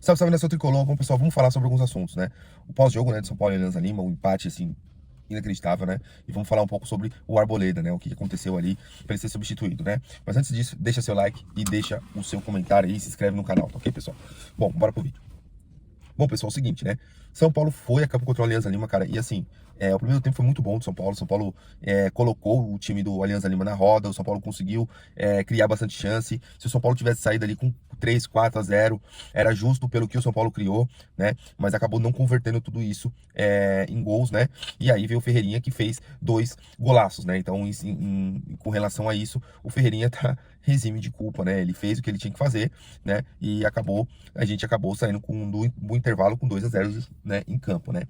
Salve, salve, nação tricolor. Bom, pessoal, vamos falar sobre alguns assuntos, né? O pós-jogo, né, de São Paulo e Alianza Lima, um empate, assim, inacreditável, né? E vamos falar um pouco sobre o Arboleda, né? O que aconteceu ali para ele ser substituído, né? Mas antes disso, deixa seu like e deixa o seu comentário aí, se inscreve no canal, tá ok, pessoal? Bom, bora pro vídeo. Bom, pessoal, é o seguinte, né? São Paulo foi a campo contra o Alianza Lima, cara, e assim, o primeiro tempo foi muito bom do São Paulo. São Paulo colocou o time do Alianza Lima na roda, o São Paulo conseguiu criar bastante chance. Se o São Paulo tivesse saído ali com 3-4-0, era justo pelo que o São Paulo criou, né? Mas acabou não convertendo tudo isso em gols, né? E aí veio o Ferreirinha que fez 2 golaços, né? Então, com relação a isso, o Ferreirinha tá resime de culpa, né? Ele fez o que ele tinha que fazer, né? E a gente acabou saindo com um intervalo com 2-0, né, em campo, né?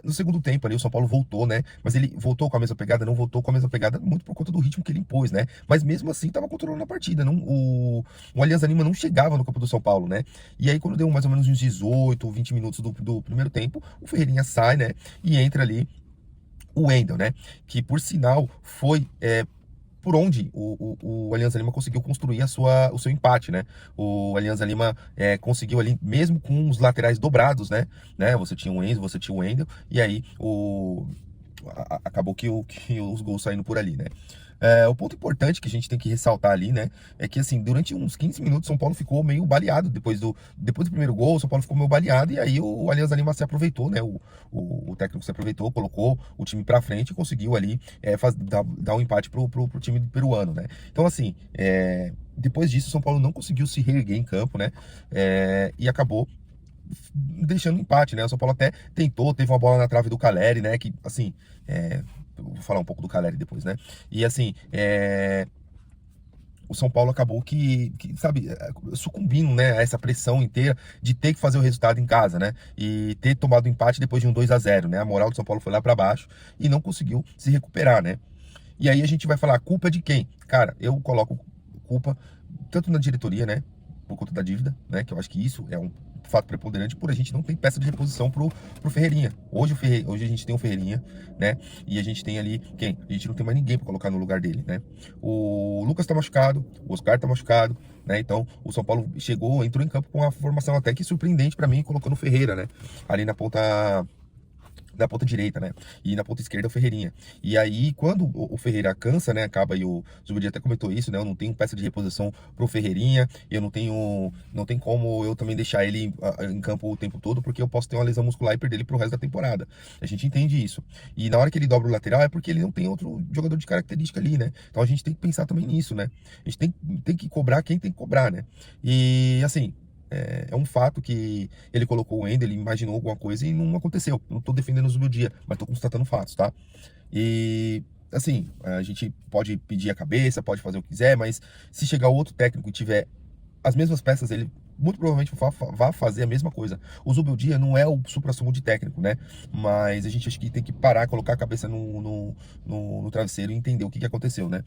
No segundo tempo ali o São Paulo voltou, né? Mas ele voltou com a mesma pegada, não voltou com a mesma pegada muito por conta do ritmo que ele impôs, né? Mas mesmo assim tava controlando a partida, não, o Alianza Lima não chegava no campo do São Paulo, né? E aí quando deu mais ou menos uns 18 ou 20 minutos do primeiro tempo, o Ferreirinha sai, né? E entra ali o Wendel, né? Que por sinal foi por onde o Alianza Lima conseguiu construir o seu empate, né? O Alianza Lima conseguiu ali, mesmo com os laterais dobrados, né? Você tinha o Enzo, você tinha o Wendel, e aí acabou que os gols saindo por ali, né? O ponto importante que a gente tem que ressaltar ali, né, é que assim, durante uns 15 minutos, São Paulo ficou meio baleado depois do primeiro gol. O São Paulo ficou meio baleado e aí o Alianza Lima se aproveitou, né, o técnico se aproveitou, colocou o time pra frente e conseguiu ali dar um empate pro time peruano, né. Então assim, depois disso, o São Paulo não conseguiu se reerguer em campo, né, e acabou deixando empate, né? O São Paulo até tentou, teve uma bola na trave do Caleri, né? Que, assim, eu vou falar um pouco do Caleri depois, né? E, assim, o São Paulo acabou sabe, sucumbindo, né, a essa pressão inteira de ter que fazer o resultado em casa, né? E ter tomado empate depois de um 2-0, né? A moral do São Paulo foi lá para baixo e não conseguiu se recuperar, né? E aí a gente vai falar, a culpa é de quem? Cara, eu coloco culpa tanto na diretoria, né? Por conta da dívida, né? Que eu acho que isso é um fato preponderante por a gente não tem peça de reposição pro Ferreirinha. Hoje a gente tem o Ferreirinha, né? E a gente tem ali quem? A gente não tem mais ninguém para colocar no lugar dele, né? O Lucas tá machucado, o Oscar tá machucado, né? Então o São Paulo entrou em campo com uma formação até que surpreendente para mim, colocando o Ferreira, né? Ali na ponta direita, né? E na ponta esquerda o Ferreirinha. E aí, quando o Ferreira cansa, né? Acaba, e o Zubedi até comentou isso, né? Eu não tenho peça de reposição pro Ferreirinha, eu não tem como eu também deixar ele em campo o tempo todo, porque eu posso ter uma lesão muscular e perder ele pro resto da temporada. A gente entende isso. E na hora que ele dobra o lateral é porque ele não tem outro jogador de característica ali, né? Então a gente tem que pensar também nisso, né? A gente tem que cobrar quem tem que cobrar, né? E assim, é um fato que ele colocou o Wendel, ele imaginou alguma coisa e não aconteceu. Não tô defendendo o Zubeldia, mas tô constatando fatos, tá? E assim, a gente pode pedir a cabeça, pode fazer o que quiser, mas se chegar outro técnico e tiver as mesmas peças, ele muito provavelmente vai fazer a mesma coisa. O Zubeldia não é o suprassumo de técnico, né? Mas a gente acho que tem que parar, colocar a cabeça no travesseiro e entender o que aconteceu, né?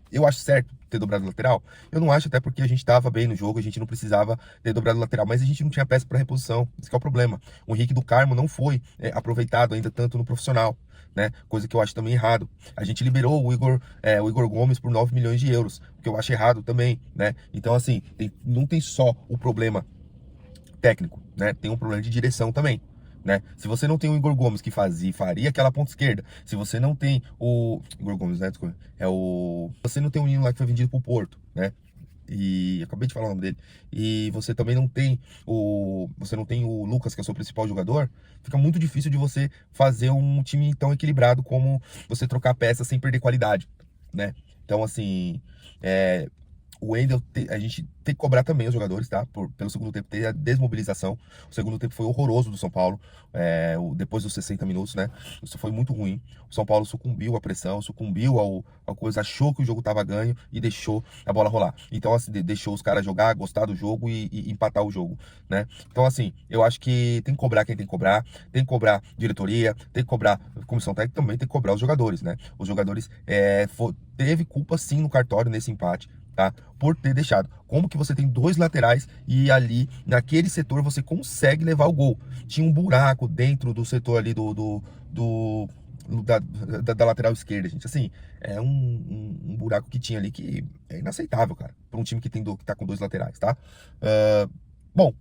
Eu acho certo ter dobrado o lateral? Eu não acho, até porque a gente estava bem no jogo, a gente não precisava ter dobrado o lateral, mas a gente não tinha peça para reposição. Esse que é o problema. O Henrique do Carmo não foi aproveitado ainda tanto no profissional, né? Coisa que eu acho também errado. A gente liberou o Igor Gomes por 9 milhões de euros, o que eu acho errado também, né? Então, assim, não tem só o problema técnico, né? Tem um problema de direção também. Né? Se você não tem o Igor Gomes que faria aquela ponta esquerda, se você não tem o Igor Gomes, né? Desculpa, você não tem o Nino lá que foi vendido pro Porto, né? E acabei de falar o nome dele. E você não tem o Lucas, que é o seu principal jogador, fica muito difícil de você fazer um time tão equilibrado como você trocar peças sem perder qualidade, né? Então, assim, o Wendel, a gente tem que cobrar também os jogadores, tá? Pelo segundo tempo, ter a desmobilização. O segundo tempo foi horroroso do São Paulo, depois dos 60 minutos, né? Isso foi muito ruim. O São Paulo sucumbiu à pressão, sucumbiu ao coisa, achou que o jogo tava ganho e deixou a bola rolar. Então, assim, deixou os caras jogar, gostar do jogo e empatar o jogo, né? Então, assim, eu acho que tem que cobrar quem tem que cobrar diretoria, tem que cobrar comissão técnica, também tem que cobrar os jogadores, né? Os jogadores teve culpa sim no cartório nesse empate, tá? Por ter deixado. Como que você tem 2 laterais e ali, naquele setor, você consegue levar o gol? Tinha um buraco dentro do setor ali da lateral esquerda, gente. Assim, é um buraco que tinha ali que é inaceitável, cara, para um time que tá com 2 laterais, tá? Bom,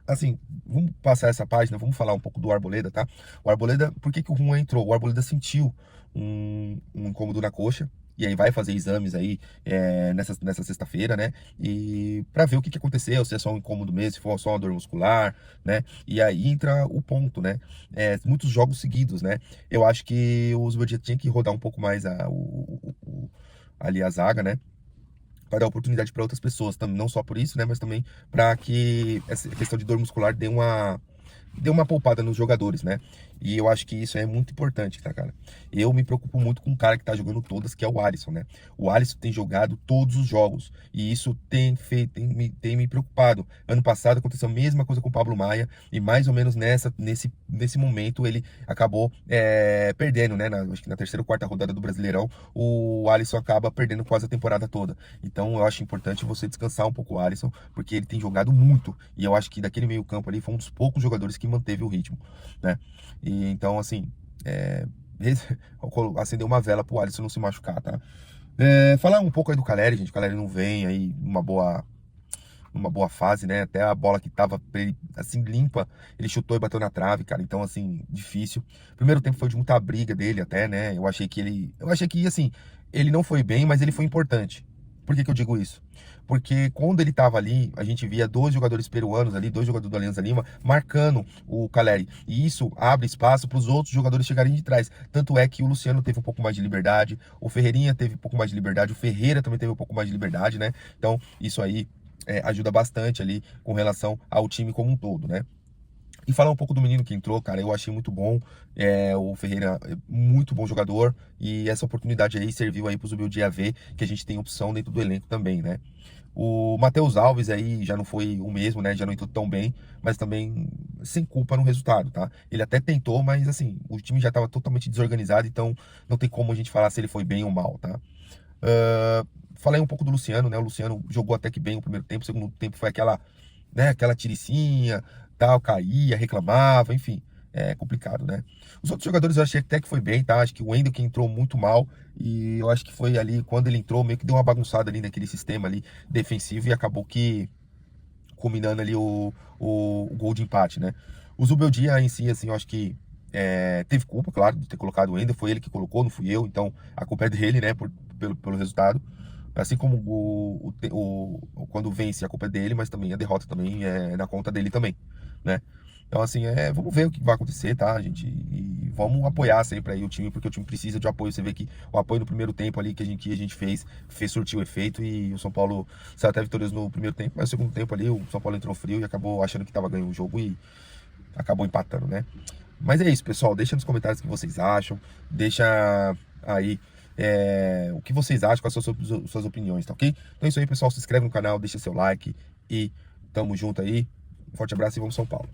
assim, vamos passar essa página, vamos falar um pouco do Arboleda, tá? O Arboleda, por que que o Juan entrou? O Arboleda sentiu um incômodo na coxa, e aí vai fazer exames aí nessa sexta-feira, né? E pra ver o que que aconteceu, se é só um incômodo mesmo, se for só uma dor muscular, né? E aí entra o ponto, né? Muitos jogos seguidos, né? Eu acho que o Zubeldia tinha que rodar um pouco mais ali a zaga, né? Para dar oportunidade para outras pessoas, não só por isso, né, mas também para que essa questão de dor muscular dê uma poupada nos jogadores, né? E eu acho que isso é muito importante, tá, cara? Eu me preocupo muito com um cara que tá jogando todas, que é o Alisson, né? O Alisson tem jogado todos os jogos e isso tem me preocupado. Ano passado aconteceu a mesma coisa com o Pablo Maia e mais ou menos nesse momento ele acabou perdendo, né? Acho que na terceira ou quarta rodada do Brasileirão, o Alisson acaba perdendo quase a temporada toda. Então eu acho importante você descansar um pouco o Alisson, porque ele tem jogado muito e eu acho que daquele meio campo ali foi um dos poucos jogadores que manteve o ritmo, né? E então, assim, é, acender uma vela pro Alisson não se machucar, tá? Falar um pouco aí do Caleri, gente. O Caleri não vem aí numa boa fase, né? Até a bola que tava pra ele, assim, limpa, ele chutou e bateu na trave, cara. Então, assim, difícil. Primeiro tempo foi de muita briga dele até, né? Eu achei que, assim, ele não foi bem, mas ele foi importante. Por que que eu digo isso? Porque quando ele tava ali, a gente via dois jogadores peruanos ali, dois jogadores do Alianza Lima, marcando o Caleri. E isso abre espaço para os outros jogadores chegarem de trás. Tanto é que o Luciano teve um pouco mais de liberdade, o Ferreirinha teve um pouco mais de liberdade, o Ferreira também teve um pouco mais de liberdade, né? Então, isso aí ajuda bastante ali com relação ao time como um todo, né? E falar um pouco do menino que entrou, cara, eu achei muito bom. O Ferreira é muito bom jogador e essa oportunidade aí serviu aí para o Zubeldia ver que a gente tem opção dentro do elenco também, né? O Matheus Alves aí já não foi o mesmo, né? Já não entrou tão bem, mas também sem culpa no resultado, tá? Ele até tentou, mas assim, o time já estava totalmente desorganizado, então não tem como a gente falar se ele foi bem ou mal, tá? Falei um pouco do Luciano, né? O Luciano jogou até que bem o primeiro tempo, o segundo tempo foi aquela, né, aquela tiricinha, tal, caía, reclamava, enfim, é complicado, né? Os outros jogadores eu achei até que foi bem, tá? Acho que o Wendel que entrou muito mal e eu acho que foi ali, quando ele entrou, meio que deu uma bagunçada ali naquele sistema ali defensivo e acabou que culminando ali o gol de empate, né? O Zubeldia em si, assim, eu acho que teve culpa, claro, de ter colocado o Wendel, foi ele que colocou, não fui eu, então a culpa é dele, né, pelo resultado. Assim como quando vence, a culpa é dele, mas também a derrota também é na conta dele também, né? Então, assim, vamos ver o que vai acontecer, tá, gente? E vamos apoiar sempre aí o time, porque o time precisa de apoio. Você vê que o apoio no primeiro tempo ali que a gente fez surtir o efeito e o São Paulo saiu até vitorioso no primeiro tempo, mas no segundo tempo ali o São Paulo entrou frio e acabou achando que estava ganhando o jogo e acabou empatando, né? Mas é isso, pessoal. Deixa nos comentários o que vocês acham. Deixa aí o que vocês acham, quais são as suas opiniões, tá ok? Então é isso aí, pessoal. Se inscreve no canal, deixa seu like e tamo junto aí. Um forte abraço e vamos São Paulo.